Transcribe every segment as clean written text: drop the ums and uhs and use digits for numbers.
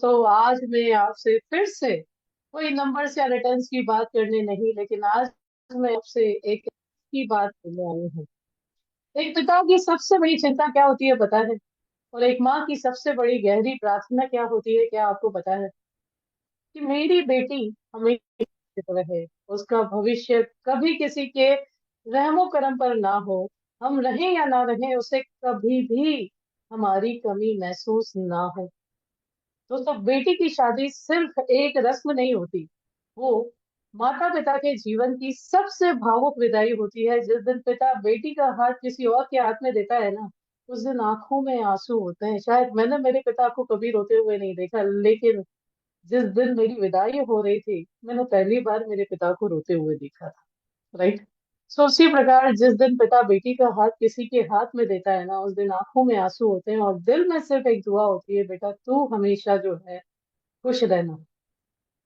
दोस्तों, आज मैं आपसे फिर से कोई नंबर्स या रिटर्न्स की बात करने नहीं, लेकिन आज मैं आपसे एक की बात करने आई हूँ। एक पिता की सबसे बड़ी चिंता क्या होती है पता है? और एक माँ की सबसे बड़ी गहरी प्रार्थना क्या होती है, क्या आपको पता है? कि मेरी बेटी हमेशा सुरक्षित रहे, उसका भविष्य कभी किसी के रहमो करम पर ना हो। हम रहें या ना रहें, उसे कभी भी हमारी कमी महसूस ना हो। दोस्तों, बेटी की शादी सिर्फ एक रस्म नहीं होती, वो माता पिता के जीवन की सबसे भावुक विदाई होती है। जिस दिन पिता बेटी का हाथ किसी और के हाथ में देता है ना, उस दिन आंखों में आंसू होते हैं। शायद मैंने मेरे पिता को कभी रोते हुए नहीं देखा, लेकिन जिस दिन मेरी विदाई हो रही थी, मैंने पहली बार मेरे पिता को रोते हुए देखा था। राइट। सो उसी प्रकार जिस दिन पिता बेटी का हाथ किसी के हाथ में देता है ना, उस दिन आंखों में आंसू होते हैं और दिल में सिर्फ एक दुआ होती है, बेटा तू हमेशा जो है खुश रहना।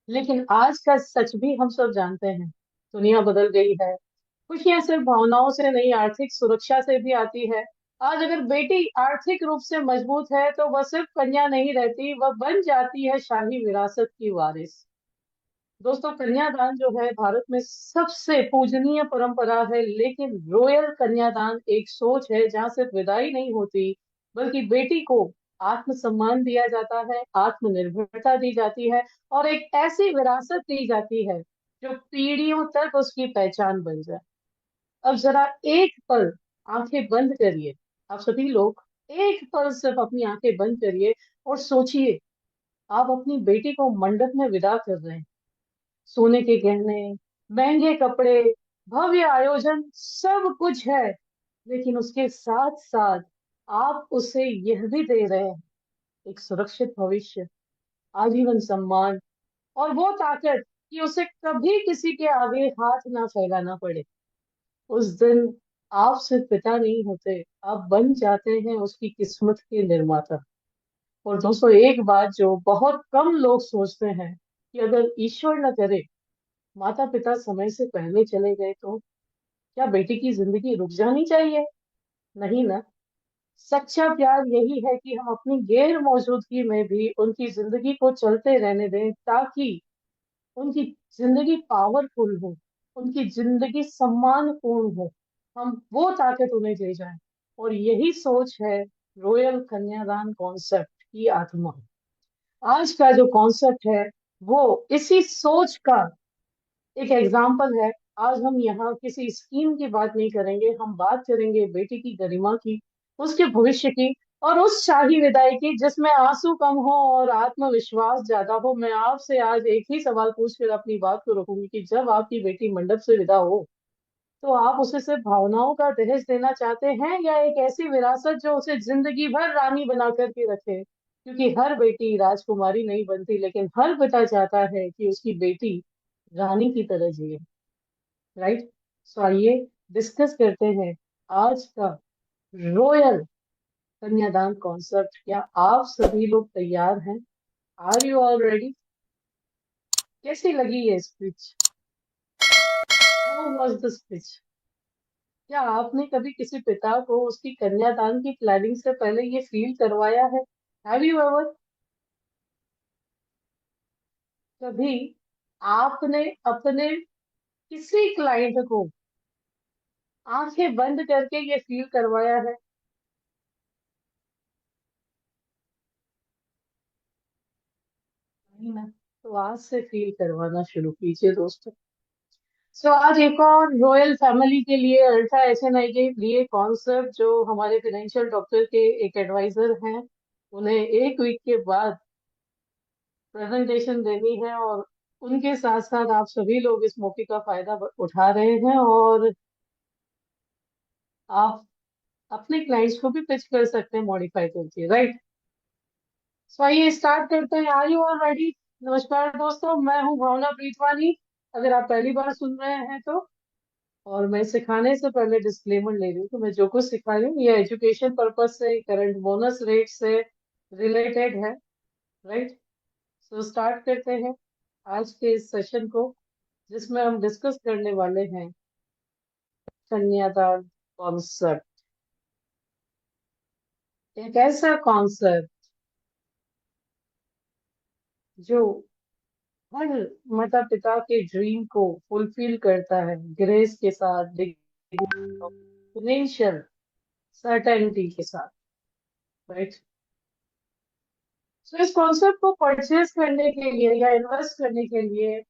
लेकिन आज का सच भी हम सब जानते हैं, दुनिया बदल गई है। खुशियां सिर्फ भावनाओं से नहीं, आर्थिक सुरक्षा से भी आती है। आज अगर बेटी आर्थिक रूप से मजबूत है तो वह सिर्फ कन्या नहीं रहती, वह बन जाती है शाही विरासत की वारिस। दोस्तों, कन्यादान जो है भारत में सबसे पूजनीय परंपरा है, लेकिन रॉयल कन्यादान एक सोच है जहाँ सिर्फ विदाई नहीं होती, बल्कि बेटी को आत्मसम्मान दिया जाता है, आत्मनिर्भरता दी जाती है, और एक ऐसी विरासत दी जाती है जो पीढ़ियों तक उसकी पहचान बन जाए। अब जरा एक पल आंखें बंद करिए, आप सभी लोग एक पल सिर्फ अपनी आंखें बंद करिए और सोचिए, आप अपनी बेटी को मंडप में विदा कर रहे हैं। सोने के गहने, महंगे कपड़े, भव्य आयोजन, सब कुछ है। लेकिन उसके साथ साथ आप उसे यह भी दे रहे हैं, एक सुरक्षित भविष्य, आजीवन सम्मान, और वो ताकत कि उसे कभी किसी के आगे हाथ ना फैलाना पड़े। उस दिन आप सिर्फ पिता नहीं होते, आप बन जाते हैं उसकी किस्मत के निर्माता। और दोस्तों, एक बात जो बहुत कम लोग सोचते हैं, कि अगर ईश्वर न करे, माता पिता समय से पहले चले गए, तो क्या बेटी की जिंदगी रुक जानी चाहिए? नहीं ना। सच्चा प्यार यही है कि हम अपनी गैर मौजूदगी में भी उनकी जिंदगी को चलते रहने दें, ताकि उनकी जिंदगी पावरफुल हो, उनकी जिंदगी सम्मानपूर्ण हो। हम वो ताकत उन्हें दे जाएं। और यही सोच है रॉयल कन्यादान कॉन्सेप्ट की आत्मा। आज का जो कॉन्सेप्ट है, वो इसी सोच का एक एग्जाम्पल है। आज हम यहाँ किसी स्कीम की बात नहीं करेंगे, हम बात करेंगे बेटी की गरिमा की, उसके भविष्य की, और उस शाही विदाई की जिसमें आंसू कम हो और आत्मविश्वास ज्यादा हो। मैं आपसे आज एक ही सवाल पूछ कर अपनी बात को रखूंगी, कि जब आपकी बेटी मंडप से विदा हो, तो आप उसे सिर्फ भावनाओं का दहेज देना चाहते हैं, या एक ऐसी विरासत जो उसे जिंदगी भर रानी बना करके रखे? क्योंकि हर बेटी राजकुमारी नहीं बनती, लेकिन हर पिता चाहता है कि उसकी बेटी रानी की तरह जिए। राइट। सो आइए डिस्कस करते हैं आज का रॉयल कन्यादान कॉन्सेप्ट। क्या आप सभी लोग तैयार हैं? Are you all ready? कैसी लगी ये speech? How was the speech? क्या आपने कभी किसी पिता को उसकी कन्यादान की प्लानिंग से पहले ये फील करवाया है? Have you ever? कभी आपने अपने किसी क्लाइंट को आंखें बंद करके ये फील करवाया है? नहीं ना। तो आज से फील करवाना शुरू कीजिए दोस्तों। सो आज एक और रॉयल फैमिली के लिए, अल्ट्रा एचएनआई के लिए कॉन्सेप्ट, जो हमारे फाइनेंशियल डॉक्टर के एक एडवाइजर हैं, उन्हें एक वीक के बाद प्रेजेंटेशन देनी है। और उनके साथ साथ आप सभी लोग इस मौके का फायदा उठा रहे हैं, और आप अपने क्लाइंट्स को भी पिच कर सकते हैं मॉडिफाई करके। राइट। सो आइए स्टार्ट करते हैं। Are you all ready? नमस्कार दोस्तों, मैं हूं भावना प्रीतवानी। अगर आप पहली बार सुन रहे हैं तो, और मैं सिखाने से पहले डिस्क्लेमर ले रही हूँ कि मैं जो कुछ सिखा रही हूँ ये एजुकेशन पर्पज से, करंट बोनस रेट से रिलेटेड है। राइट। सो स्टार्ट करते हैं आज के इस सेशन को, जिसमें हम डिस्कस करने वाले हैं कन्यादान कॉन्सेप्ट। एक ऐसा कॉन्सेप्ट जो हर माता पिता के ड्रीम को फुलफिल करता है, ग्रेस के साथ, फाइनेंशियल सर्टेनिटी के साथ, राइट। सो इस कॉन्सेप्ट को परचेज करने के लिए या इन्वेस्ट करने के लिए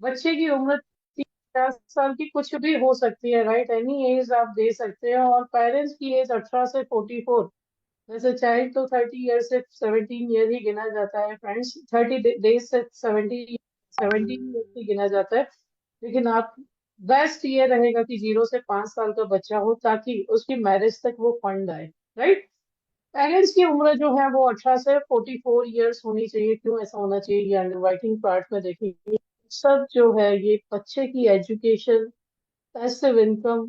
बच्चे की उम्र 30 साल की कुछ भी हो सकती है, राइट। एनी एज आप दे सकते हैं, और पेरेंट्स की एज 18 से 44। वैसे चाइल्ड तो 30 ईयर से 17 ईयर ही गिना जाता है फ्रेंड्स, 30 डेज से 17 ईयर ही गिना जाता है। लेकिन आप बेस्ट ये रहेगा कि 0 से 5 साल का बच्चा हो, ताकि उसकी मैरिज तक वो फंड आए, राइट। पेरेंट्स की उम्र जो है वो 18 से 44 ईयर्स होनी चाहिए। क्यों ऐसा होना चाहिए, ये अंडरराइटिंग पार्ट में देखेंगे। सब जो है ये बच्चे की education, passive income,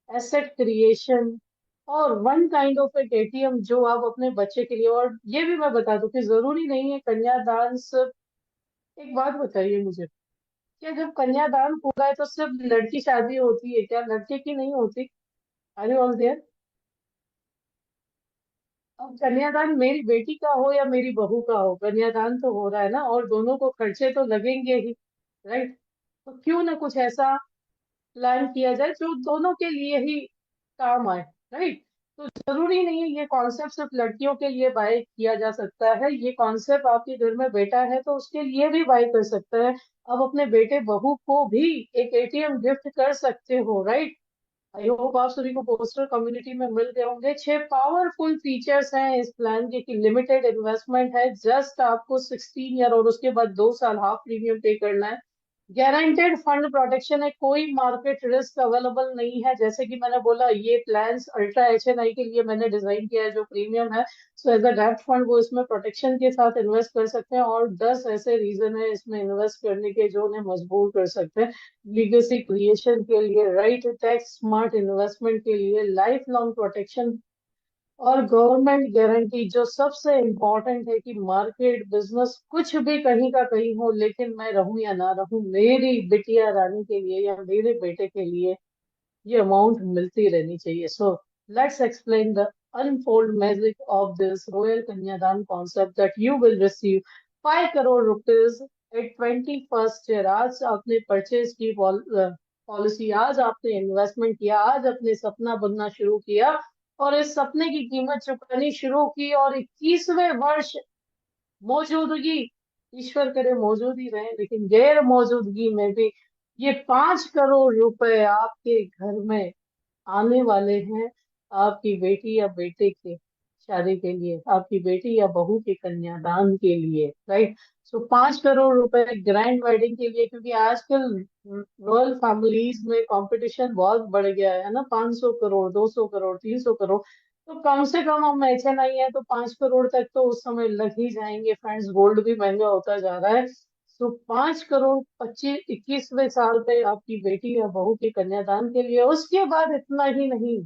asset creation, और वन काइंड ऑफ एक एटीएम जो आप अपने बच्चे के लिए। और ये भी मैं बता दूं कि जरूरी नहीं है कन्यादान सिर्फ। एक बात बताइए मुझे, क्या जब कन्यादान होता है तो सिर्फ लड़की शादी होती है क्या, लड़के की नहीं होती? Are you all there? अब कन्यादान मेरी बेटी का हो या मेरी बहू का हो, कन्यादान तो हो रहा है ना, और दोनों को खर्चे तो लगेंगे ही, राइट। तो क्यों ना कुछ ऐसा प्लान किया जाए जो दोनों के लिए ही काम आए, राइट। तो जरूरी नहीं है ये कॉन्सेप्ट सिर्फ लड़कियों के लिए बाय किया जा सकता है। ये कॉन्सेप्ट आपके घर में बेटा है तो उसके लिए भी बाय कर सकता है। अब अपने बेटे बहू को भी एक एटीएम गिफ्ट कर सकते हो, राइट। आई होप आप सभी को पोस्टर कम्युनिटी में मिल गए होंगे। 6 पावरफुल फीचर्स हैं इस प्लान के, कि लिमिटेड इन्वेस्टमेंट है, जस्ट आपको 16 ईयर और उसके बाद 2 साल हाफ प्रीमियम पे करना है। गारंटेड फंड प्रोटेक्शन है, कोई मार्केट रिस्क अवेलेबल नहीं है। जैसे कि मैंने बोला, ये प्लान्स अल्ट्रा एचएनआई के लिए मैंने डिजाइन किया है जो प्रीमियम है। सो एज अ डेप्थ फंड वो इसमें प्रोटेक्शन के साथ इन्वेस्ट कर सकते हैं, और 10 ऐसे रीजन है इसमें इन्वेस्ट करने के जो उन्हें मजबूर कर सकते हैं। लीगेसी क्रिएशन के लिए, राइट, टैक्स स्मार्ट इन्वेस्टमेंट के लिए, लाइफ लॉन्ग प्रोटेक्शन, और गवर्नमेंट गारंटी जो सबसे इम्पोर्टेंट है, कि मार्केट बिजनेस कुछ भी कहीं का कहीं हो, लेकिन मैं रहूं या ना रहूं, मेरी बिटिया रानी के लिए या मेरे बेटे के लिए ये अमाउंट मिलती रहनी चाहिए। So let's explain the unfold magic of this royal kanyadan concept that you will receive 5 crore rupees at 21st year. आज आपने परचेज की पॉलिसी, आज आपने इन्वेस्टमेंट किया, आज अपने सपना बनना शुरू किया, और इस सपने की कीमत चुकानी शुरू की, और 21वें वर्ष मौजूदगी, ईश्वर करे मौजूद ही रहे, लेकिन गैर मौजूदगी में भी ये 5 करोड़ रुपए आपके घर में आने वाले हैं, आपकी बेटी या बेटे के शादी के लिए, आपकी बेटी या बहू के कन्यादान के लिए, राइट। सो 5 करोड़ रुपए ग्रैंड वेडिंग के लिए, क्योंकि आजकल रॉयल फैमिलीज में कंपटीशन बहुत बढ़ गया है ना। 500 करोड़, 200 करोड़, 300 करोड़। तो कम से कम हम ऐसे नहीं है तो 5 करोड़ तक तो उस समय लग ही जाएंगे फ्रेंड्स, गोल्ड भी महंगा होता जा रहा है। तो 5 करोड़ 21वें साल पे आपकी बेटी या बहू के कन्यादान के लिए। उसके बाद इतना ही नहीं,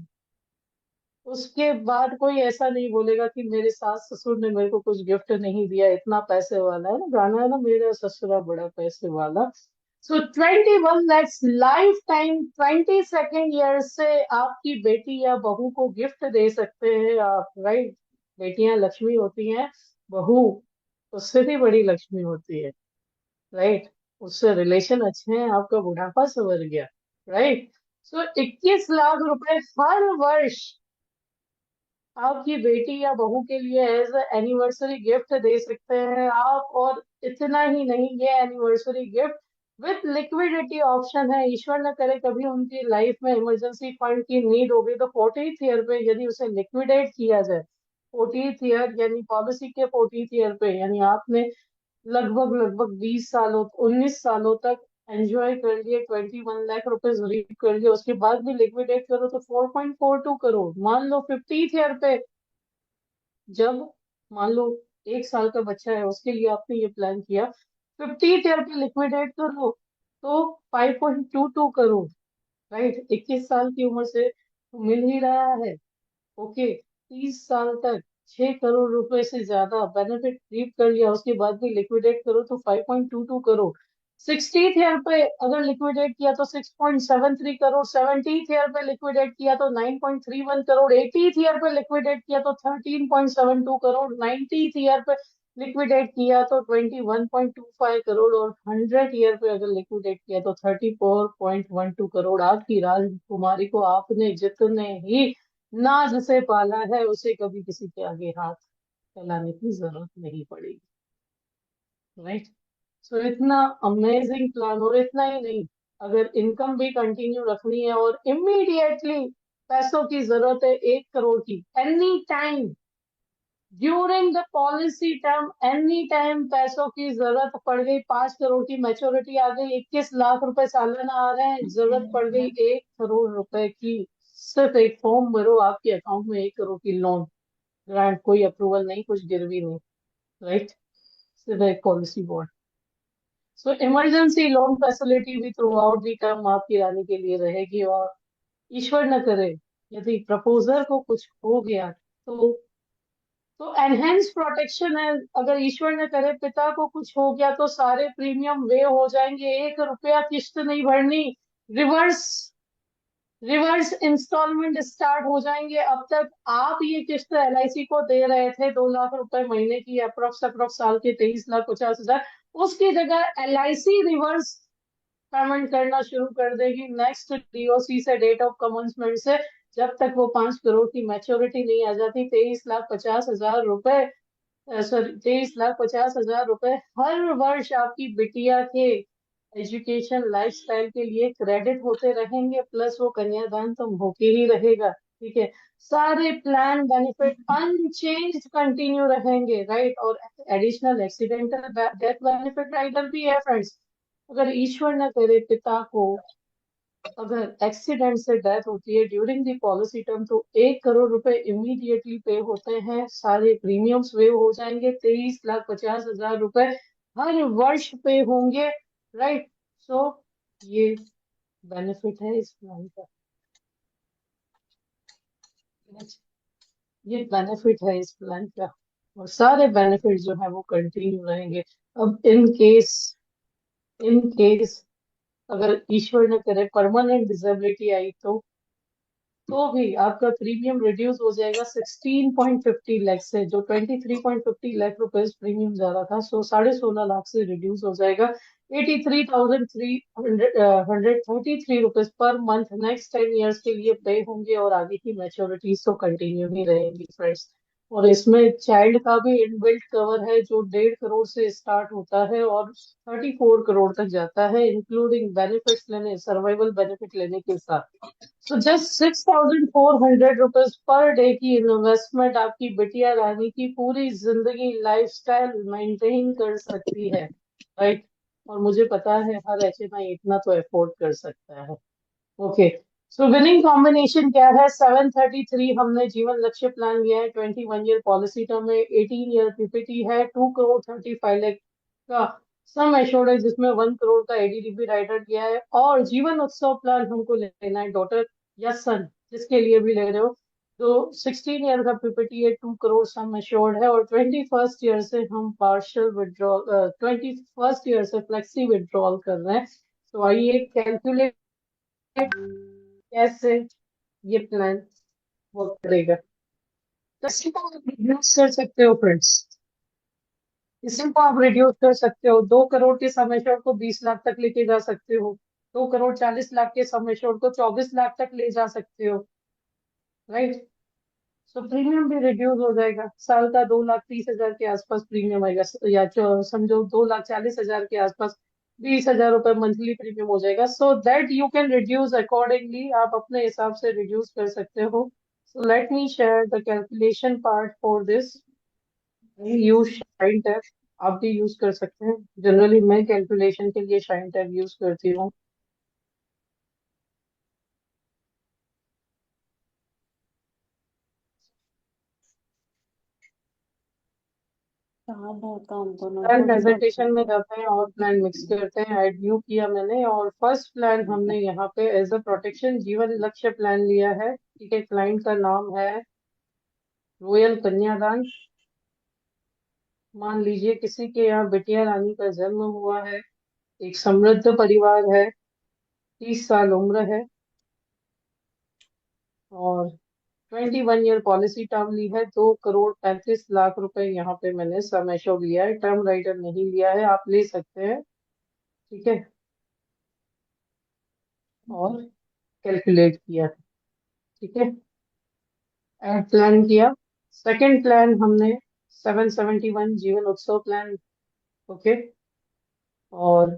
उसके बाद कोई ऐसा नहीं बोलेगा कि मेरे सास ससुर ने मेरे को कुछ गिफ्ट नहीं दिया, इतना पैसे वाला है ना, गाना है ना, मेरा ससुरा बड़ा पैसे वाला। सो 21 lakhs life time 22nd year से आपकी बेटी या बहू को गिफ्ट दे सकते हैं आप, राइट। बेटियां लक्ष्मी होती हैं, बहू उससे भी बड़ी लक्ष्मी होती है, राइट। उससे रिलेशन अच्छे हैं, आपका बुढ़ापा संवर गया, राइट। सो 21 लाख रुपए हर वर्ष आपकी बेटी या बहू के लिए एज एनिवर्सरी गिफ्ट दे सकते हैं आप। और इतना ही नहीं, ये anniversary gift with liquidity option है। ईश्वर न करे कभी उनकी लाइफ में इमरजेंसी फंड की नीड होगी तो 40th ईयर पे यदि उसे लिक्विडेट किया जाए, 40th ईयर यानी पॉलिसी के 40th ईयर पे, यानी आपने लगभग लगभग 20 सालों, 19 सालों तक एंजॉय कर लिए, 21 लाख रुपीज रीड कर लिए, उसके बाद भी लिक्विडेट करो तो 4.42 करोड़। मान लो 50th ईयर पे, जब मान लो 1 साल का बच्चा है उसके लिए आपने ये प्लान किया, 50th ईयर पे लिक्विडेट कर लो तो 5.22 करोड़, राइट। 21 साल की उम्र से तो मिल ही रहा है, ओके। 30 साल तक 6 करोड़ रुपए से ज्यादा बेनिफिट रीप कर लिया, उसके बाद भी लिक्विडेट करो तो 5.22 करोड़। 60th ईयर पे अगर लिक्विडेट किया तो 6.73 करोड़। 70th ईयर पे लिक्विडेट किया तो 9.31 करोड़। 80th ईयर पे लिक्विडेट किया तो 13.72 करोड़। 90th ईयर पे लिक्विडेट किया तो 21.25 करोड़, और 100 ईयर पे अगर लिक्विडेट किया तो 34.12 करोड़। आपकी राजकुमारी को आपने जितने ही नाज से पाला है, उसे कभी किसी के आगे हाथ फैलाने की जरूरत नहीं पड़ेगी। राइट। सो इतना अमेजिंग प्लान, और इतना ही नहीं, अगर इनकम भी कंटिन्यू रखनी है और इमीडिएटली पैसों की जरूरत है 1 करोड़ की, any time during the policy term, any time पैसों की जरूरत पड़ गई, 5 करोड़ की मैच्योरिटी आ गई, 21 लाख रुपए सालाना आ रहे हैं, जरूरत पड़ गई 1 करोड़ रुपए की, सिर्फ एक फॉर्म भरो, आपके अकाउंट में 1 करोड़ की लोन ग्रांट, कोई अप्रूवल नहीं, कुछ गिरवी नहीं। राइट। सिर्फ एक पॉलिसी बॉन्ड। सो इमरजेंसी लोन फैसिलिटी भी थ्रू आउट दी टर्म आपकी रानी के लिए रहेगी। और ईश्वर न करे, यदि प्रपोजर को कुछ हो गया तो एनहेंस प्रोटेक्शन है। अगर ईश्वर न करे पिता को कुछ हो गया तो सारे प्रीमियम वे हो जाएंगे, 1 रुपया किस्त नहीं भरनी, रिवर्स रिवर्स इंस्टॉलमेंट स्टार्ट हो जाएंगे। अब तक आप ये किस्त एलआईसी को दे रहे थे 2 लाख रुपए महीने की, अप्रोक्स अप्रोक्स साल के 23,50,000, उसकी जगह एलआईसी रिवर्स पेमेंट करना शुरू कर देगी नेक्स्ट डीओसी से, डेट ऑफ कमेंसमेंट से। जब तक वो 5 करोड़ की मैच्योरिटी नहीं आ जाती, 23,50,000 रुपए, सॉरी 23,50,000 रुपए हर वर्ष आपकी बिटिया के एजुकेशन लाइफस्टाइल के लिए क्रेडिट होते रहेंगे, प्लस वो कन्यादान तो होके ही रहेगा। ठीक है। सारे प्लान बेनिफिट अनचेंज कंटिन्यू रहेंगे। राइट। और additional accidental death benefit rider भी है फ्रेंड्स। अगर ईश्वर न करे पिता को अगर एक्सीडेंट से डेथ होती है ड्यूरिंग द पॉलिसी टर्म, तो 1 करोड़ रुपए इमीडिएटली पे होते हैं, सारे प्रीमियम्स वेव हो जाएंगे, 23,50,000 रुपए हर वर्ष पे होंगे। राइट। सो ये बेनिफिट है इस प्लान का। ये बेनिफिट है इस प्लान का, और सारे बेनिफिट जो है वो कंटिन्यू रहेंगे। अब इन केस अगर ईश्वर न करे परमानेंट डिसेबिलिटी आई तो भी आपका प्रीमियम रिड्यूस हो जाएगा 16.50 लाख से, जो 23.50 लाख रुपए प्रीमियम जा रहा था, सो 16.5 लाख से रिड्यूस हो जाएगा 83,333 rupees per month, next 10 years के लिए पे होंगे, और आगे की मैच्योरिटीज तो कंटिन्यू ही रहेंगी फ्रेंड्स। और इसमें चाइल्ड का भी इनबिल्ट कवर है, जो 1.5 करोड़ से स्टार्ट होता है और 34 करोड़ तक जाता है, इंक्लूडिंग बेनिफिट्स लेने, सर्वाइवल बेनिफिट लेने के साथ। तो जस्ट 6,400 रुपीज पर डे की इन्वेस्टमेंट आपकी बिटिया रानी की पूरी जिंदगी लाइफस्टाइल मेंटेन कर सकती है। राइट। और मुझे पता है हर एचएमआई इतना तो अफोर्ड कर सकता है। ओके। सो विनिंग कॉम्बिनेशन क्या है? 733 हमने जीवन लक्ष्य प्लान लिया है, 21 ईयर पॉलिसी टर्म है, 18 ईयर पीपीटी है, 2 करोड़ 35 लाख का सम एश्योर्ड है, जिसमें 1 करोड़ का एडीडीबी राइडर दिया है। और जीवन उत्सव प्लान हमको लेना है डॉटर या सन, जिसके लिए भी ले रहे हो, तो 16 ईयर का पीपीटी है, 2 करोड़ सम एश्योर्ड है, और 21st ईयर से हम पार्शियल विड्रॉल, 21st ईयर से फ्लेक्सी विड्रॉल कर रहे हैं। तो आइए कैलकुलेट कैसे ये प्लान वर्क करेगा। तो इसी को आप रिड्यूस कर सकते हो फ्रेंड्स, इसी को आप रिड्यूस कर सकते हो। 2 करोड़ के सम एश्योर्ड को 20 लाख तक लेके जा सकते हो, 2 करोड़ 40 लाख के सम एश्योर्ड को 24 लाख तक ले जा सकते हो। राइट। सो प्रीमियम भी रिड्यूस हो जाएगा, साल का 2,30,000 के आसपास प्रीमियम आएगा, या समझो 2,40,000 के आसपास 20,000 रुपए मंथली प्रीमियम हो जाएगा। So that you can reduce accordingly, आप अपने हिसाब से रिड्यूस कर सकते हो। So let me share the calculation part for this. Use shine tab, आप भी यूज कर सकते हैं। जनरली मैं कैलकुलेशन के लिए शाइन टैब यूज करती हूँ। कहाँ बहुत काम तो ना प्लान थोड़ी बात प्रेजेंटेशन में करते हैं। जाते हैं और प्लान मिक्स करते हैं, ऐड न्यू किया मैंने, और फर्स्ट प्लान हमने यहाँ पे एज अ प्रोटेक्शन जीवन लक्ष्य प्लान लिया है। ठीक है। क्लाइंट का नाम है रोयल कन्यादान। मान लीजिए किसी के यहाँ बिटिया रानी का जन्म हुआ है, एक समृद्ध परिवार है, 30 साल उम्र है, और 21 ईयर पॉलिसी टर्म ली है, 2 करोड़ 35 लाख रुपए यहाँ पे मैंने सम एश्योर्ड लिया है, टर्म राइटर नहीं लिया है, आप ले सकते हैं। ठीक है। और कैलकुलेट किया। ठीक है। एड प्लान किया। सेकंड प्लान हमने 771 जीवन उत्सव प्लान। ओके। और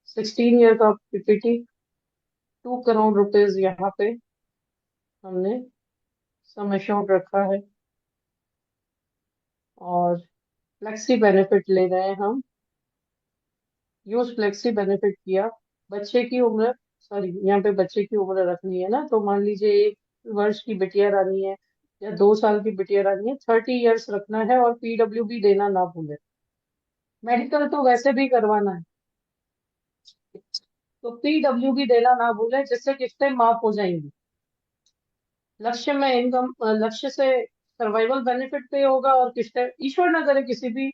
16 ईयर का पीपीटी, 2 करोड़ रुपीज यहाँ पे हमने सम एश्योर्ड रखा है। और फ्लेक्सी बेनिफिट ले रहे हैं हम। यूज फ्लेक्सी बेनिफिट किया। बच्चे की उम्र, सॉरी यहाँ पे बच्चे की उम्र रखनी है ना, तो मान लीजिए 1 वर्ष की बिटिया रानी है या 2 साल की बिटिया रानी है, 30 ईयर्स रखना है और पीडब्ल्यू भी देना ना भूले। मेडिकल तो वैसे भी करवाना है, तो पीडब्ल्यू भी देना ना भूले, जिससे किस्तें माफ हो जाएंगी। लक्ष्य में इनकम, लक्ष्य से सर्वाइवल बेनिफिट पे होगा और किस्तें, ईश्वर ना करे किसी भी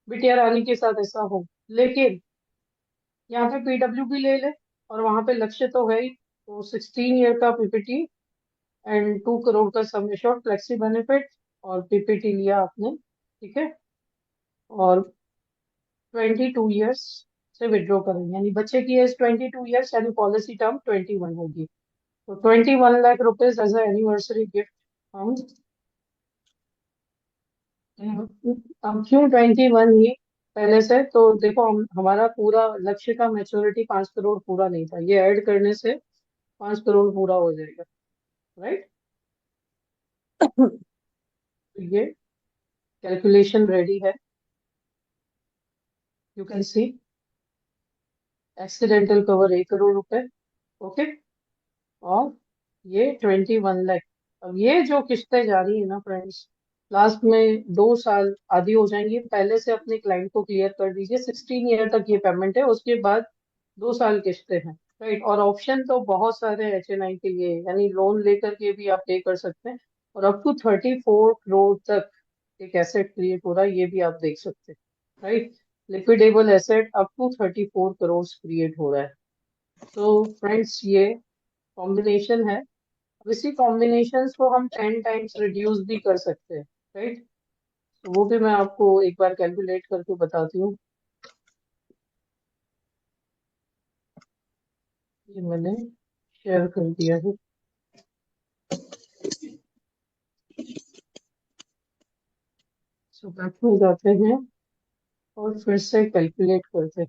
बिटिया रानी के साथ ऐसा हो, लेकिन यहाँ पे पीडब्ल्यू भी ले ले और वहां पे लक्ष्य तो है ही। तो 16 ईयर का पीपीटी एंड 2 करोड़ का सम एश्योर्ड फ्लेक्सी बेनिफिट और पीपीटी लिया आपने। ठीक है। और 22 ईयर्स से विड्रॉ करेंगे, यानी बच्चे की एज 22 ईयर्स, यानी पॉलिसी टर्म 21 होगी। तो 21 lakh rupees as anniversary gift हम, अब क्यों 21 ही पहले से, तो देखो हम, हमारा पूरा लक्ष्य का मैच्योरिटी 5 करोड़ पूरा नहीं था, ये ऐड करने से 5 करोड़ पूरा हो जाएगा। राइट। ये कैलकुलेशन रेडी है, you can see. Accidental cover 1 crore रुपए। ओके। और ये 21 लाख। अब ये जो किस्तें जा रही है ना फ्रेंड्स, लास्ट में 2 साल आधी हो जाएंगी, पहले से अपने क्लाइंट को क्लियर कर दीजिए, 16 ईयर तक ये पेमेंट है, उसके बाद 2 साल किस्तें हैं। राइट। और ऑप्शन तो बहुत सारे हैं एचएनआई के लिए, यानी लोन लेकर के भी आप पे कर सकते हैं, और अप टू 34 करोड़ तक एक एसेट क्रिएट हो रहा है, ये भी आप देख सकते हैं। Right. Liquidable asset up to 34 crore create हो रहा है। तो फ्रेंड्स ये कॉम्बिनेशन है। अब इसी कॉम्बिनेशन को हम 10 टाइम्स रिड्यूस भी कर सकते हैं। राइट। तो वो भी मैं आपको एक बार कैलकुलेट करके बताती हूँ। ये मैंने शेयर कर दिया है। सो बैक में जाते हैं और फिर से कैलकुलेट करते हैं।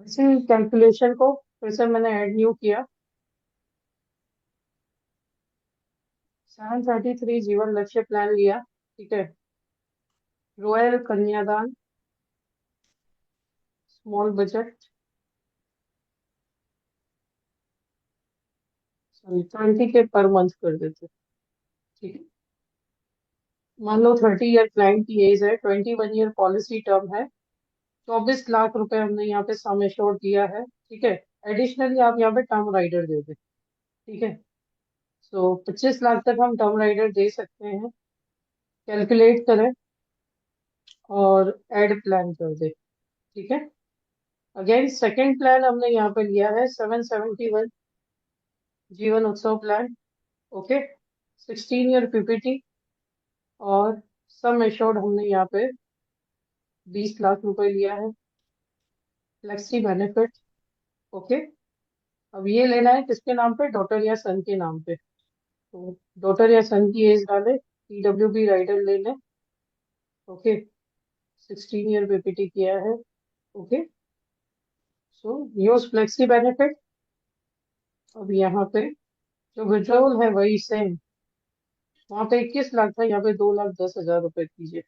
इसी कैलकुलेशन को फिर से मैंने ऐड न्यू किया। 733 जीवन लक्ष्य प्लान लिया। ठीक है। रॉयल कन्यादान, स्मॉल बजट, सॉरी 20 के पर मंथ कर देते। ठीक है। मान लो 30 ईयर क्लाइंट की एज है, 21 ईयर पॉलिसी टर्म है, 24 लाख रुपए हमने यहाँ पे सम एश्योर्ड दिया है। ठीक है। एडिशनली आप यहाँ पे टर्म राइडर दे दे। ठीक है। सो 25 लाख तक हम टर्म राइडर दे सकते हैं। कैलकुलेट करें और एड प्लान कर दे। ठीक है। अगेन सेकंड प्लान हमने यहाँ पे लिया है 771 जीवन उत्सव प्लान। ओके। 16 ईयर पीपीटी और सम एश्योर्ड हमने यहाँ पे 20 लाख रुपए लिया है। Flexi benefit. ओके। अब ये लेना है किसके नाम पे, डॉटर या सन के नाम पे। तो डॉटर या सन की एज डाले, पीडब्ल्यूबी राइडर ले लें। ओके। 16 ईयर पीपीटी किया है। ओके। सो यूज फ्लेक्सी बेनिफिट। अब यहाँ पे जो विड्रॉल है वही सेम, वहां पे 21 लाख था, यहाँ पे 2,10,000 रुपए कीजिए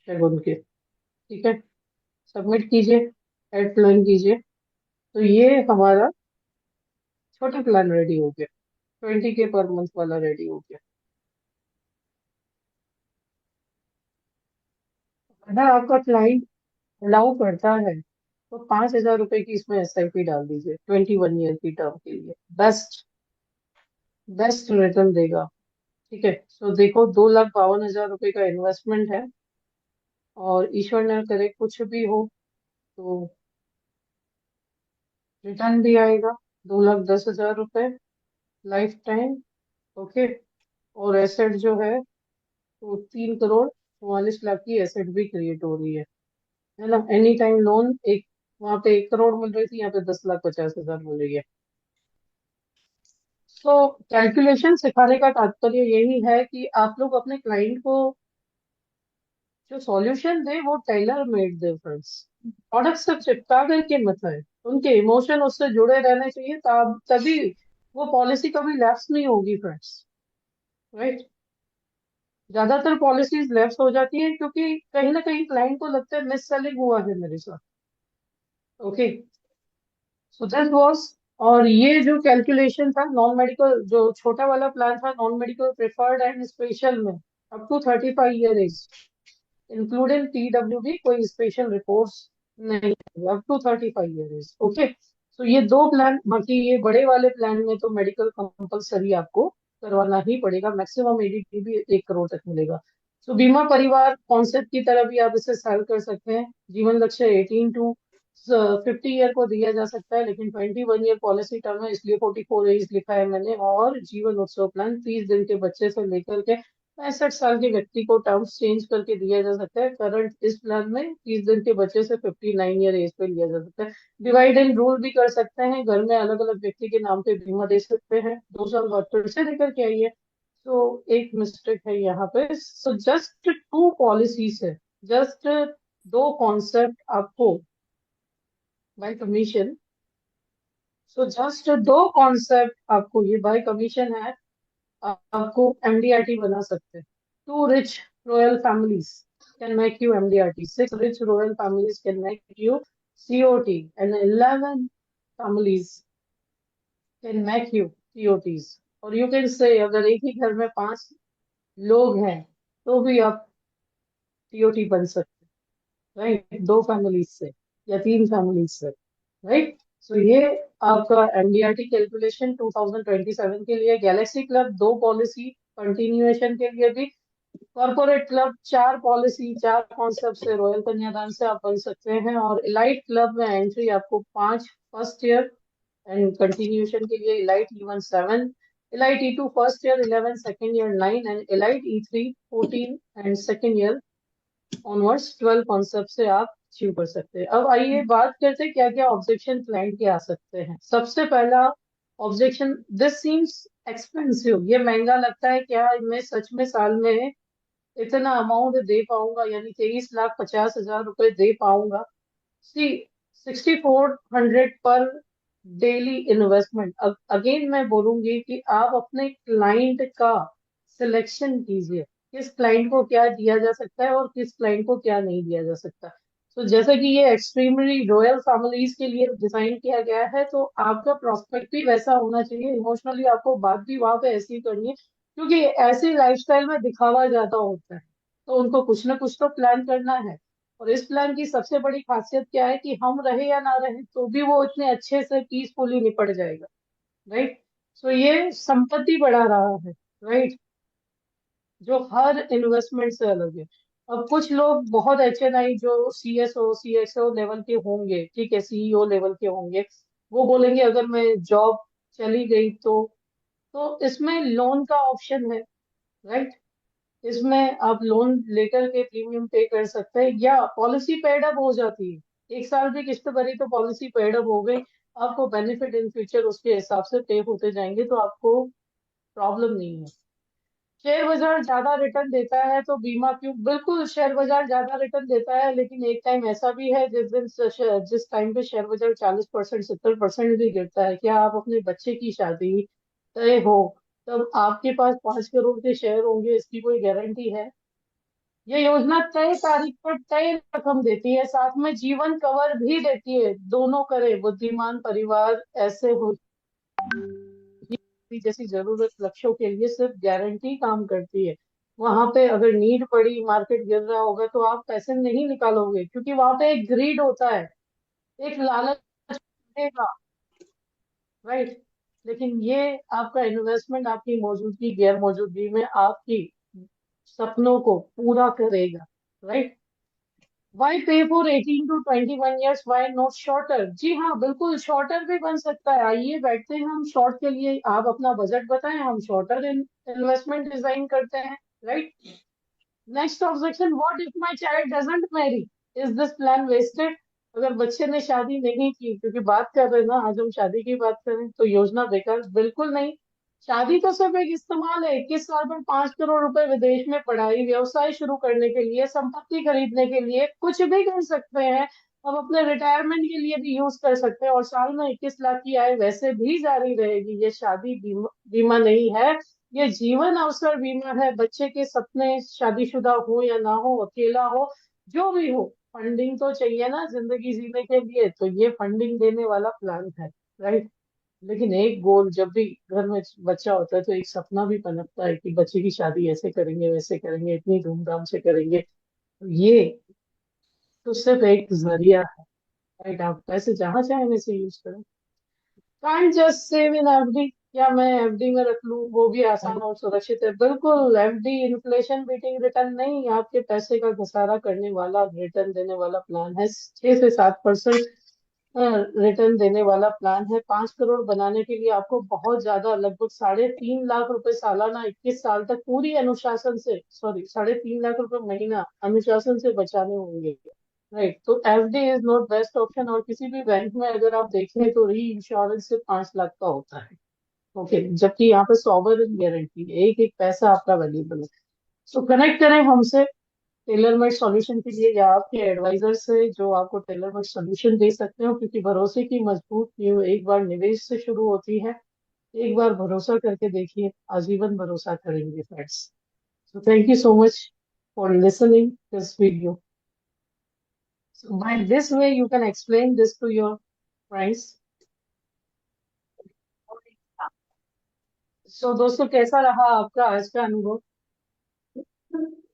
शेगुन के। ठीक है। सबमिट कीजिए, एड प्लान कीजिए। तो ये हमारा छोटा प्लान रेडी हो गया, 20 के पर मंथ वाला रेडी हो गया। अगर आपका क्लाइंट अलाउ करता है तो 5,000 रुपए की इसमें एसआईपी डाल दीजिए, 21 ईयर की टर्म के लिए। बेस्ट बेस्ट रिटर्न देगा। ठीक है। सो देखो 2,52,000 रुपए का इन्वेस्टमेंट है, और ईश्वर न करे कुछ भी हो तो रिटर्न भी आएगा। 2,10,000 रुपए लाइफ टाइम। ओके। और एसेट जो है तो 3,44,00,000 की एसेट भी क्रिएट हो रही है ना। एनी टाइम लोन एक, वहां पे 1 करोड़ मिल रही थी, यहाँ पे 10,50,000 मिल रही है। तो कैलकुलेशन सिखाने का तात्पर्य यही है कि आप लोग अपने क्लाइंट को जो सॉल्यूशन दे वो टेलर मेड दे फ्रेंड्स। प्रोडक्ट से चिपका करके मत है, उनके इमोशन उससे जुड़े रहने चाहिए, तब तभी वो पॉलिसी कभी लैप्स नहीं होगी फ्रेंड्स। राइट। ज्यादातर पॉलिसीज लैप्स हो जाती है क्योंकि कहीं ना कहीं क्लाइंट को लगता है मिस सेलिंग हुआ है मेरे साथ। ओके। So that was. और ये जो कैलकुलेशन था नॉन मेडिकल, जो छोटा वाला प्लान था non medical preferred and special में, up to 35 year age, including PWD, कोई स्पेशल रिपोर्ट्स नहीं, up to 35 year age. Okay. तो ये दो प्लान, बाकी ये बड़े वाले प्लान में तो मेडिकल कंपलसरी आपको करवाना ही पड़ेगा, मैक्सिमम एडीटी भी 1 करोड़ तक मिलेगा। तो बीमा परिवार कॉन्सेप्ट की तरह भी आप इसे सेल कर सकते हैं। जीवन लक्ष्य 18 to 50 ईयर को दिया जा सकता है, लेकिन 21 ईयर पॉलिसी टर्म है, इसलिए 44 एज लिखा है मैंने। और जीवन उत्सव प्लान 30 दिन के बच्चे से लेकर के 65 साल के व्यक्ति को टर्म्स चेंज करके दिया जा सकता है। करंट इस प्लान में 30 दिन के बच्चे से 59 ईयर एज पे लिया जा सकता है। डिवाइड एंड रूल भी कर सकते हैं, घर में अलग अलग व्यक्ति के नाम पे बीमा दे सकते हैं। 2 साल बाद फिर से लेकर के आइए। तो एक मिस्टेक है यहाँ पे। सो जस्ट टू पॉलिसीज है, जस्ट दो कॉन्सेप्ट आपको बाय कमीशन। सो जस्ट दो कॉन्सेप्ट आपको ये बाय कमीशन है, आपको एमडीआरटी बना सकते हैं। Two rich royal families can make you MDRT, 6 rich royal families can make you COT, and 11 families can make you COTs. और यू कैन से अगर एक ही घर में 5 लोग हैं तो भी आप सीओटी बन सकते हैं। राइट, 2 फैमिलीज से या 3 फैमिलीज से। राइट। सो ये आपका एमडीआरटी कैलकुलेशन 2027 के लिए। गैलेक्सी क्लब 2 पॉलिसी कंटिन्यूएशन के लिए भी। कॉर्पोरेट क्लब 4 पॉलिसी 4 कॉन्सेप्ट से, रॉयल कन्यादान से आप बन सकते हैं। और इलाइट क्लब में एंट्री आपको 5 फर्स्ट ईयर एंड कंटिन्यूएशन के लिए elite E1 7, elite E2 first year 11, second year 9, and elite E3 14 and second year onwards 12 concept से आप अचीव कर सकते हैं। अब आइए बात करते हैं क्या क्या ऑब्जेक्शन क्लाइंट के आ सकते हैं। सबसे पहला ऑब्जेक्शन, दिस सीम्स एक्सपेंसिव, ये महंगा लगता है क्या, मैं सच में साल में इतना अमाउंट दे पाऊंगा, यानी 23,50,000 रुपए दे पाऊंगा। सी, 6400 पर डेली इन्वेस्टमेंट। अगेन मैं बोलूंगी कि आप अपने क्लाइंट का सिलेक्शन कीजिए, किस क्लाइंट को क्या दिया जा सकता है और किस क्लाइंट को क्या नहीं दिया जा सकता। तो जैसे कि ये एक्सट्रीमली रॉयल फैमिलीज के लिए डिजाइन किया गया है, तो आपका प्रोस्पेक्ट भी वैसा होना चाहिए, इमोशनली आपको बात भी वहां पे ऐसी ही करनी है, क्योंकि ऐसी लाइफस्टाइल में दिखावा ज्यादा होता है। तो उनको कुछ ना कुछ तो प्लान करना है। और इस प्लान की सबसे बड़ी खासियत क्या है कि हम रहे या ना रहे तो भी वो इतने अच्छे से पीसफुली निपट जाएगा। राइट। सो ये संपत्ति बढ़ा रहा है। राइट। जो हर इन्वेस्टमेंट से अलग है। अब कुछ लोग बहुत HNI जो CSO लेवल के होंगे, ठीक है, CEO लेवल के होंगे, वो बोलेंगे अगर मैं जॉब चली गई तो इसमें लोन का ऑप्शन है। राइट। इसमें आप लोन लेकर के प्रीमियम पे कर सकते हैं, या पॉलिसी पेड अप हो जाती है, 1 साल की किस्त भरी तो पॉलिसी पेड अप हो गई। आपको बेनिफिट इन फ्यूचर उसके हिसाब से पे होते जाएंगे, तो आपको प्रॉब्लम नहीं है। शेयर बाजार ज्यादा रिटर्न देता है तो बीमा क्यों, बिल्कुल शेयर बाजार ज्यादा रिटर्न देता है, लेकिन एक टाइम ऐसा भी है जिस टाइम पे शेयर बाजार 40% 70% भी गिरता है। क्या आप अपने बच्चे की शादी तय हो तब आपके पास 5 करोड़ के शेयर होंगे, इसकी कोई गारंटी है? ये योजना तय तारीख पर तय रकम देती है, साथ में जीवन कवर भी देती है। दोनों करे बुद्धिमान परिवार ऐसे हो, जैसी जरूरत लक्ष्यों के लिए सिर्फ गारंटी काम करती है। वहां पे अगर नीड पड़ी, मार्केट गिर रहा होगा तो आप पैसे नहीं निकालोगे, क्योंकि वहां पे एक ग्रीड होता है, एक लालच रहेगा। राइट। लेकिन ये आपका इन्वेस्टमेंट आपकी मौजूदगी गैर मौजूदगी में आपकी सपनों को पूरा करेगा। Right. Why pay for 18 to 21 years, why not shorter? जी हाँ, बिल्कुल शॉर्टर भी बन सकता है। आइए बैठते हैं हम शॉर्ट के लिए, आप अपना बजट बताएं, हम शॉर्टर इन्वेस्टमेंट डिजाइन करते हैं। Right. Next objection, what if my child doesn't marry, is this plan wasted? अगर बच्चे ने शादी नहीं की, क्योंकि बात कर रहे हैं ना आज हम शादी की बात करें, तो योजना बेकार? बिल्कुल नहीं। शादी तो सिर्फ एक इस्तेमाल है। 21 साल में 5 करोड़ रुपए विदेश में पढ़ाई, व्यवसाय शुरू करने के लिए, संपत्ति खरीदने के लिए, कुछ भी कर सकते हैं। हम अपने रिटायरमेंट के लिए भी यूज कर सकते हैं, और साल में 21 लाख की आय वैसे भी जारी रहेगी। ये शादी बीमा नहीं है, ये जीवन अवसर बीमा है। बच्चे के सपने, शादीशुदा हो या ना हो, अकेला हो, जो भी हो, फंडिंग तो चाहिए ना जिंदगी जीने के लिए, तो ये फंडिंग देने वाला प्लान है। राइट। लेकिन एक गोल, जब भी घर में बच्चा होता है तो एक सपना भी पनपता है कि बच्चे की शादी ऐसे करेंगे, वैसे करेंगे, इतनी धूमधाम से करेंगे। तो ये तो सिर्फ एक जरिया है। राइट। आप पैसे जहां चाहें वैसे यूज करें। Can't just save in FD, क्या मैं एफडी में रख लूं, वो भी आसान और सुरक्षित है? बिल्कुल। एफडी इन्फ्लेशन बीटिंग रिटर्न नहीं, आपके पैसे का घसारा करने वाला, रिटर्न देने वाला प्लान है। 6 से 7% रिटर्न देने वाला प्लान है। 5 करोड़ बनाने के लिए आपको बहुत ज्यादा, लगभग 3.5 लाख रुपए सालाना, 21 साल तक पूरी अनुशासन से, सॉरी, 3.5 लाख रुपए महीना अनुशासन से बचाने होंगे। राइट। तो FD is not best option, और किसी भी बैंक में अगर आप देखें तो री इंश्योरेंस से 5 लाख का होता है। ओके। जबकि यहाँ पे सॉवरेन गारंटी है, एक एक पैसा आपका वैल्यूबल है। तो कनेक्ट करें हमसे टेलर मेड सॉल्यूशन के लिए, या आपके एडवाइजर से जो आपको टेलर मेड सॉल्यूशन दे सकते हो, क्योंकि भरोसे की मजबूत नींव एक बार निवेश से शुरू होती है। एक बार भरोसा करके देखिए, आजीवन भरोसा करेंगे friends. So thank you so much for listening this video. So by this way, you can explain this to your friends. So दोस्तों, कैसा रहा आपका आज का अनुभव?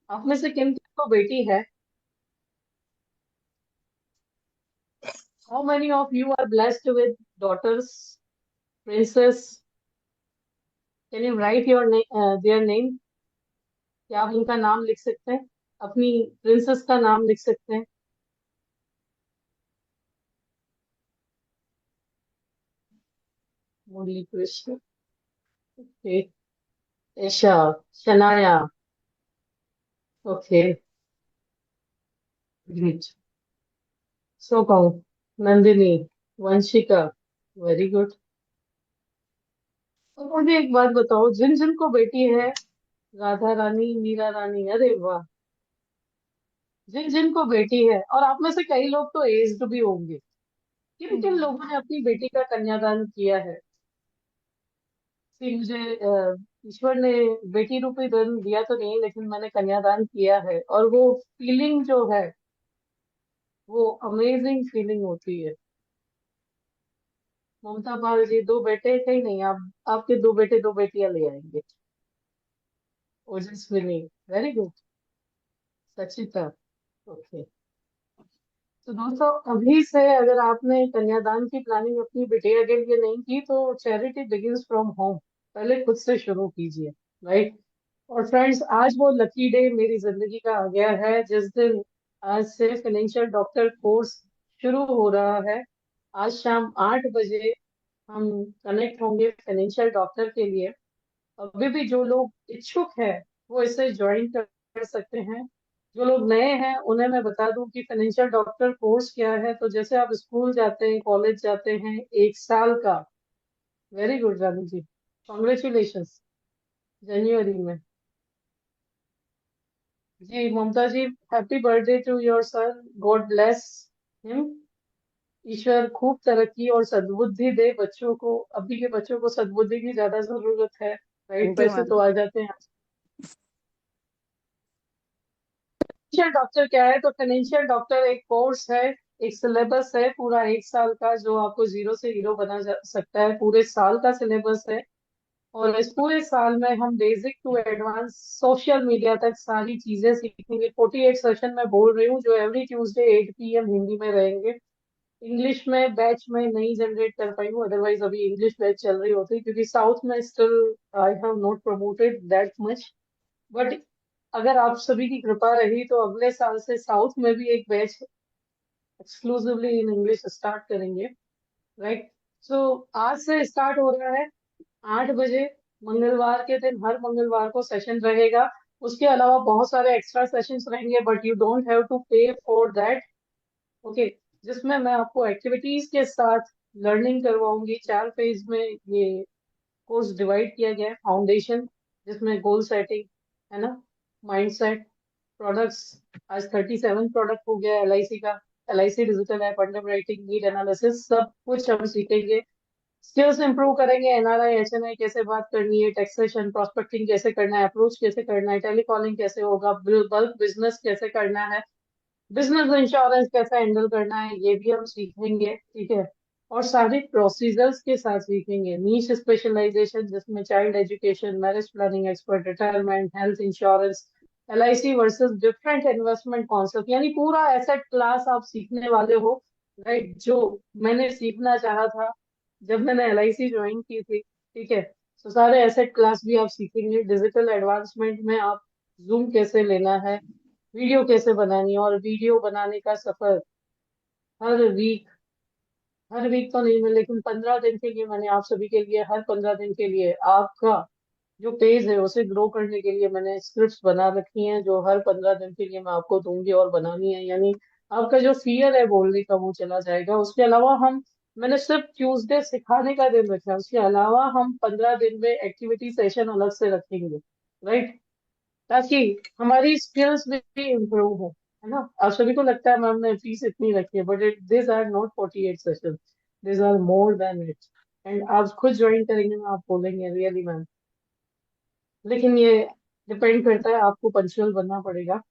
आप में से किन किन को बेटी है? How many of you are blessed with daughters, princess? Can you write their name? क्या आप उनका नाम लिख सकते हैं? अपनी प्रिंसेस का नाम लिख सकते हैं? Murali Krishna, okay, Isha, Shanaya, okay, great. So कहूँ, नंदिनी, वंशिका, वेरी गुड। तो मुझे एक बात बताओ, जिन जिन को बेटी है, राधा रानी, मीरा रानी, अरे वाह, जिन जिन को बेटी है, और आप में से कई लोग तो एज्ड भी होंगे, किन किन लोगों ने अपनी बेटी का कन्यादान किया है? कि मुझे ईश्वर ने बेटी रूपी धन दिया तो नहीं, लेकिन मैंने कन्यादान किया है, और वो फीलिंग जो है, वो अमेजिंग फीलिंग होती है। ममता पाल जी, दो बेटे थे ही नहीं, आप आपके दो बेटे दो बेटियां ले आएंगे। Ojaswini, very good. Sachita, okay. तो दोस्तों, अभी से अगर आपने कन्यादान की प्लानिंग अपनी बिटिया के लिए नहीं की, तो चैरिटी बिगिंस फ्रॉम होम। पहले खुद से शुरू कीजिए। राइट। और फ्रेंड्स, आज वो लकी डे मेरी जिंदगी का आ गया है, जिस दिन आज से फाइनेंशियल डॉक्टर कोर्स शुरू हो रहा है। आज शाम 8 बजे हम कनेक्ट होंगे फाइनेंशियल डॉक्टर के लिए। अभी भी जो लोग इच्छुक है, वो इसे ज्वाइन कर सकते हैं। जो लोग नए हैं उन्हें मैं बता दूं कि फाइनेंशियल डॉक्टर कोर्स क्या है। तो जैसे आप स्कूल जाते हैं, कॉलेज जाते हैं, 1 साल का, very good Ranu ji, congratulation, जनवरी में। जी Mamta ji, happy birthday to your son, God bless him. ईश्वर खूब तरक्की और सद्बुद्धि दे बच्चों को। अभी के बच्चों को सद्बुद्धि की ज्यादा जरूरत है। राइट। थैंक यू पैसे मैम। तो आ जाते हैं। फाइनेंशियल डॉक्टर क्या है? तो फाइनेंशियल डॉक्टर एक कोर्स है, एक सिलेबस है पूरा 1 साल का, जो आपको जीरो से हीरो बना जा सकता है। पूरे साल का सिलेबस है, और इस पूरे साल में हम basic to advance social media तक सारी चीजें सीखेंगे। 48 सेशन में बोल रही हूँ, जो एवरी ट्यूसडे 8 PM हिंदी में रहेंगे। इंग्लिश में बैच में नहीं जनरेट कर पाई हूँ, अदरवाइज अभी इंग्लिश बैच चल रही होती, क्योंकि साउथ में still I have not promoted that much. But अगर आप सभी की कृपा रही तो अगले साल से साउथ में भी एक batch exclusively in English start करेंगे। राइट। सो आज से स्टार्ट हो रहा है 8 बजे, मंगलवार के दिन, हर मंगलवार को सेशन रहेगा। उसके अलावा बहुत सारे एक्स्ट्रा सेशंस रहेंगे, but you don't have to pay for that. Okay. जिसमें मैं आपको एक्टिविटीज के साथ लर्निंग करवाऊंगी। 4 फेज में ये कोर्स डिवाइड किया गया है। फाउंडेशन, जिसमें गोल सेटिंग है ना, माइंडसेट, प्रोडक्ट्स, आज 37 प्रोडक्ट हो गया एलआईसी का। LIC digital app, under writing, need analysis, सब कुछ हम सीखेंगे। स्किल्स इंप्रूव करेंगे। एनआरआई एचएनआई कैसे बात करनी है, टैक्सेशन, प्रॉस्पेक्टिंग कैसे करना है, अप्रोच कैसे करना है, टेलीकॉलिंग कैसे होगा, बल्क बिजनेस कैसे करना है, बिजनेस इंश्योरेंस कैसे हैंडल करना है, ये भी हम सीखेंगे। ठीक है। और सारे प्रोसीजर्स के साथ सीखेंगे। नीश स्पेशलाइजेशन, जिसमें child education, marriage planning expert, retirement, health insurance, LIC versus different investment concept, यानी पूरा एसेट क्लास आप सीखने वाले हो। राइट। जो मैंने सीखना चाहा था जब मैंने एलआईसी ज्वाइन की थी। ठीक है। तो सारे एसेट क्लास भी आप सीखेंगे। डिजिटल एडवांसमेंट में आप जूम कैसे लेना है, वीडियो कैसे बनानी है, और वीडियो बनाने का सफर हर वीक, हर वीक तो नहीं मैं, लेकिन 15 दिन के लिए मैंने आप सभी के लिए, हर 15 दिन के लिए आपका जो पेज है उसे ग्रो करने के लिए मैंने स्क्रिप्ट्स बना रखी हैं, जो हर 15 दिन के लिए मैं आपको दूंगी और बनानी है। यानी आपका जो फियर है बोलने का वो चला जाएगा। उसके अलावा हम, मैंने सिर्फ ट्यूसडे सिखाने का दिन रखा है, उसके अलावा हम 15 दिन में एक्टिविटी सेशन अलग से रखेंगे। राइट। ताकि हमारी स्किल्स भी इम्प्रूव हो। है ना। आप सभी को लगता है मैम ने फीस इतनी रखी है, but it this are not 48 session, this are more than it. And आप खुद ज्वाइन करेंगे ना, आप बोलेंगे रियली मैम। लेकिन ये डिपेंड करता है, आपको पंचुअल बनना पड़ेगा।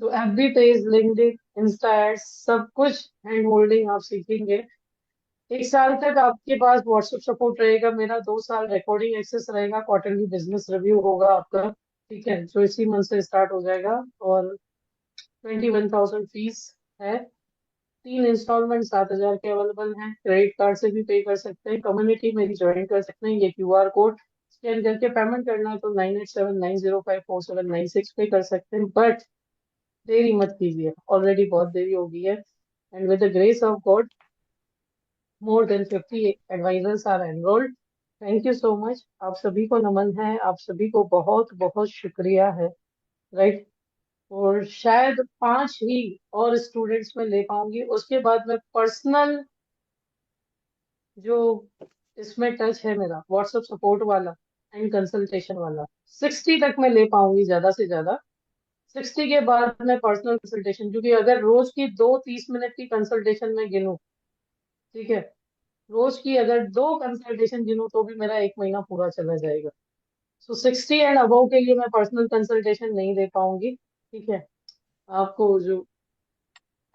तो FB page, LinkedIn, Insta ads, सब कुछ हैंड होल्डिंग आप सीखेंगे। 1 साल तक आपके पास व्हाट्सएप सपोर्ट रहेगा मेरा। 2 साल रिकॉर्डिंग एक्सेस रहेगा। क्वार्टरली बिजनेस रिव्यू होगा आपका। ठीक है। जो इसी मंथ से स्टार्ट हो जाएगा। और 21,000 फीस है। 3 इंस्टॉलमेंट 7,000 के अवेलेबल हैं। क्रेडिट कार्ड से भी पे कर सकते हैं। कम्युनिटी मेरी ज्वाइन कर सकते हैं। ये क्यूआर कोड स्कैन करके पेमेंट करना है तो 9879054796 पे कर सकते हैं। बट देरी मत कीजिए, ऑलरेडी बहुत देरी हो गई है। And with the grace of God, more than 50 advisors are enrolled. Thank you so much. आप सभी को नमन है, आप सभी को बहुत बहुत शुक्रिया है। राइट। और शायद 5 ही और स्टूडेंट्स में ले पाऊंगी। उसके बाद मैं पर्सनल, जो इसमें टच है मेरा व्हाट्सएप सपोर्ट वाला एंड कंसल्टेशन वाला, 60 तक मैं ले पाऊंगी ज्यादा से ज्यादा। 60 के बाद मैं पर्सनल कंसल्टेशन, क्योंकि अगर रोज की 2 30 मिनट की कंसल्टेशन में गिनूं, ठीक है, रोज की अगर 2 कंसल्टेशन गिनूं तो भी मेरा 1 महीना पूरा चला जाएगा। सो 60 एंड अबव के लिए मैं पर्सनल कंसल्टेशन नहीं दे पाऊंगी। ठीक है। आपको जो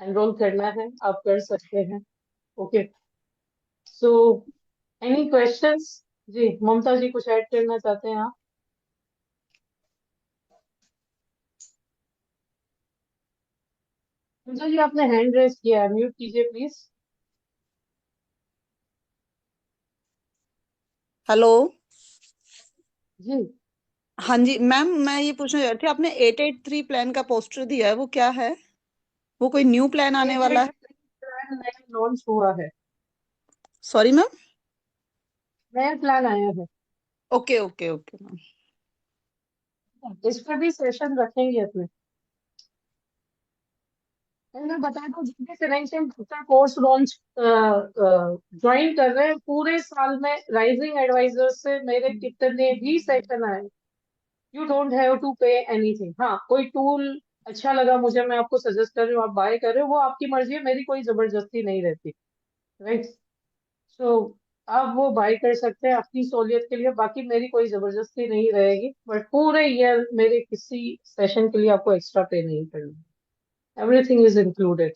एनरोल करना है आप कर सकते हैं। ओके। So any questions? जी ममता जी कुछ ऐड करना चाहते हैं आप? ममता जी आपने हैंड रेज किया है, म्यूट कीजिए प्लीज। हेलो। जी। हाँ जी मैम, मैं ये पूछना चाह रही थी, आपने 883 प्लान का पोस्टर दिया है, वो क्या है? वो कोई न्यू प्लान आने एट वाला एट है? प्लान नया लॉन्च हुआ है। Sorry ma'am. नया प्लान आया है। Okay okay okay ma'am. इस पर भी सेशन रखेंगे अपने। मैं बता दूं, जितने फाइनेंशियल कोर्स लॉन्च ज्वाइन कर रहे हैं पूरे साल में, राइजिंग एडवाइजर से मेरे कितने भी सेशन आए, you don't have to pay anything. हाँ, कोई टूल अच्छा लगा मुझे, मैं आपको सजेस्ट कर रही हूँ, आप बाय कर रहे हो, वो आपकी मर्जी है, मेरी कोई जबरदस्ती नहीं रहती। राइट। सो आप वो बाय कर सकते हैं अपनी सहूलियत के लिए, बाकी मेरी कोई जबरदस्ती नहीं रहेगी। बट पूरे ईयर मेरे किसी सेशन के लिए आपको एक्स्ट्रा पे नहीं करना। Everything is included.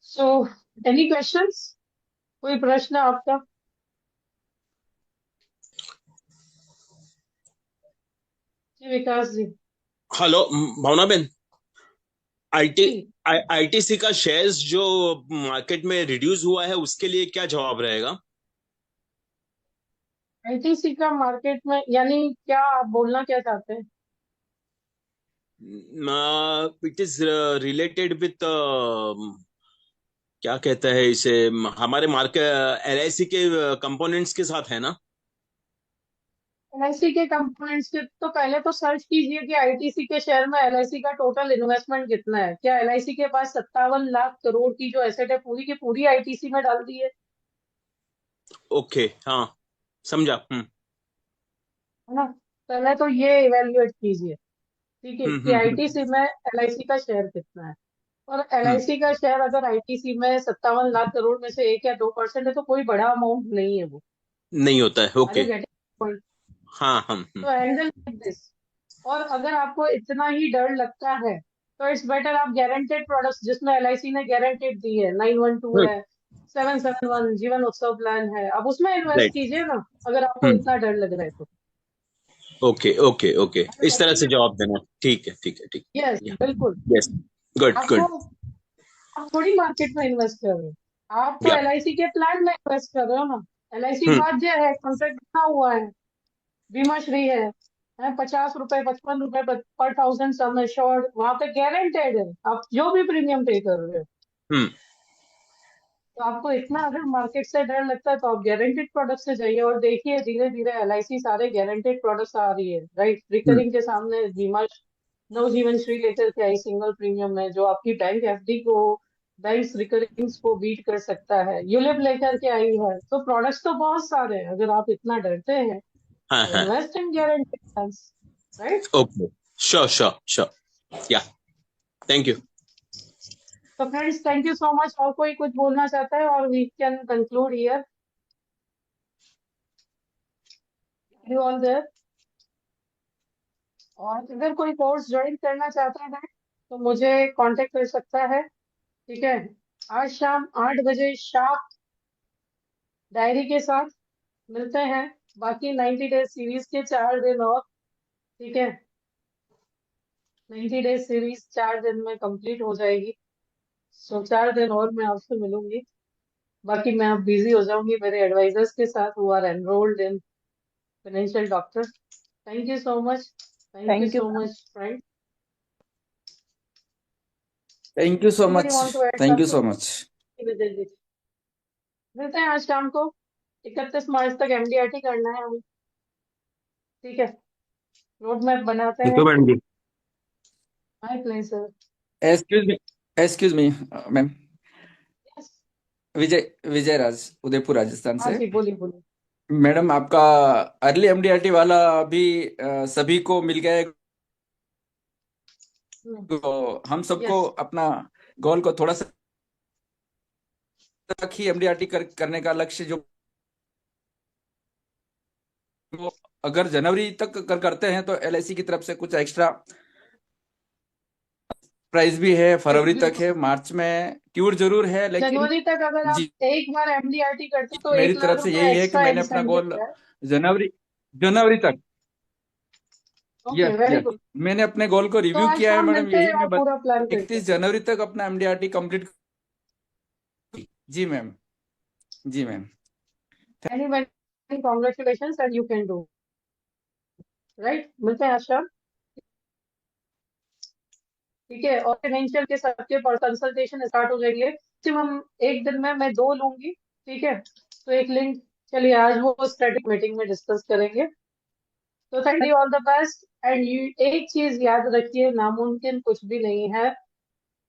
So any questions? कोई प्रश्न आपका? जी विकास जी। हेलो भावना बेन। आईटी जी। आईटीसी का शेयर्स जो मार्केट में रिड्यूस हुआ है उसके लिए क्या जवाब रहेगा? आईटीसी का मार्केट में यानी क्या आप बोलना क्या चाहते हैं? इट इज रिलेटेड विथ क्या कहता है इसे, हमारे मार्केट एलआईसी के कंपोनेंट्स के साथ है ना? एलआईसी के कंपोनेंट्स के तो पहले तो सर्च कीजिए कि आईटीसी के शेयर में एलआईसी का टोटल इन्वेस्टमेंट कितना है। क्या एलआईसी के पास 57 लाख करोड़ की जो एसेट है पूरी की पूरी आईटीसी में डाल दी है ओके, हाँ, समझा। ना? पहले तो ये इवेल्युएट कीजिए, ठीक है, कि हम्म। आईटीसी में एलआईसी का शेयर कितना है। और हम्म, एलआईसी का शेयर अगर आईटीसी में 57 लाख करोड़ में से 1 या 2% है तो कोई बड़ा अमाउंट नहीं है वो। नहीं होता है, आर यू ओके। गेटिंग? हाँ, हम तो हैंडल दिस। और अगर आपको इतना ही डर लगता है तो इट्स बेटर आप गारंटेड प्रोडक्ट्स जिसमें एलआईसी ने गारंटेड दी है, 912 गुड। है, 771 जीवन उत्सव प्लान है, आप उसमें इन्वेस्ट राइट। कीजिए ना, अगर आपको हम्म। इतना डर लग रहा है तो। ओके, ओके, ओके, इस तरह से जवाब देना, ठीक है, ठीक है, ठीक यस है। बिल्कुल। यस। गुड, आपको, गुड। आप थोड़ी मार्केट में इन्वेस्ट कर रहे हो, आप तो या। एलआईसी के प्लान में इन्वेस्ट कर रहे हो ना। एलआईसी हम्म। बाध्य है, कॉन्ट्रैक्ट बना हुआ है, बीमा श्री है, 50 रुपए 55 रुपए पर थाउजेंड सम एश्योर्ड, वहां पे गारंटेड है आप जो भी प्रीमियम पे कर रहे हो। हम्म। तो आपको इतना अगर मार्केट से डर लगता है तो आप गारंटेड प्रोडक्ट से जाइए और देखिए धीरे धीरे एलआईसी सारे गारंटेड प्रोडक्ट्स आ रही है, राइट। हम्म। रिकरिंग के सामने बीमा नवजीवन श्री लेकर के आई सिंगल प्रीमियम में, जो आपकी बैंक एफडी को, बैंक रिकरिंग्स को बीट कर सकता है, यूलिप लेकर के आई है। तो प्रोडक्ट्स तो बहुत सारे हैं, अगर आप इतना डरते हैं हाँ, तो हाँ। Invest in guaranteed funds, right. Okay. Sure, sure, sure. Yeah. Thank you. तो friends thank you so much. और कोई कुछ बोलना चाहता है और we can conclude here, you all there. और अगर कोई कोर्स ज्वाइन करना चाहता है तो मुझे कांटेक्ट कर सकता है, ठीक है। आज शाम 8 बजे शार्प डायरी के साथ मिलते हैं। बाकी 90 डेज सीरीज के 4 दिन और, ठीक है, 90 डेज सीरीज 4 दिन में कंप्लीट हो जाएगी। सो 4 दिन और मैं आपसे मिलूंगी। बाकी मैं अब बिजी हो जाऊंगी मेरे एडवाइजर्स के साथ who are enrolled in financial doctor. Thank you so much, thank you thank you so ma'am. Much friend. Thank you so anybody much. Want to add thank you so something? Much. मिलते हैं आज शाम को। 31 मार्च तक MDRT करना है हमें, ठीक है। रोड मैप बनाते ठीक हैं। है madam ji. My pleasure. Excuse me ma'am. Yes. Vijay Vijay Raj, Udaipur Rajasthan हाँ से। जी, बोलिए बोलिए। मैडम आपका अर्ली एमडीआरटी वाला अभी सभी को मिल गया है। तो हम सबको यस। अपना गोल को थोड़ा सा तक ही एमडीआरटी करने का लक्ष्य जो वो अगर जनवरी तक करते हैं तो एलआईसी की तरफ से कुछ एक्स्ट्रा प्राइस भी है। फरवरी तक बिल्कुल। है, मार्च में ट्यूर जरूर है, लेकिन जनवरी तक अगर आप जी एक बार एमडीआरटी करते तो मेरी 1 लाख तरफ से रुपए यही है कि एक्स्ट्रा मैंने अपना गोल इंसेंटिव है। जनवरी जनवरी तक। Okay, yes very yes, good. मैंने अपने गोल को तो रिव्यू आज किया है शाम मैडम, मिलते यही हैं मैं और पूरा प्लान करते 31 हैं। जनवरी तक अपना एमडीआरटी कंप्लीट। जी मैम। जी ma'am. Any very congratulation and you can do, right. मिलते हैं आज शाम, ठीक है। और फाइनेंशियल के सबके कंसल्टेशन स्टार्ट हो जाएंगे मैक्सिमम एक दिन में मैं 2 लूंगी, ठीक है। तो एक लिंक, चलिए आज वो स्टैटिक मीटिंग में डिस्कस करेंगे। तो thank you, all the best. And you एक चीज याद रखिए, नामुमकिन कुछ भी नहीं है।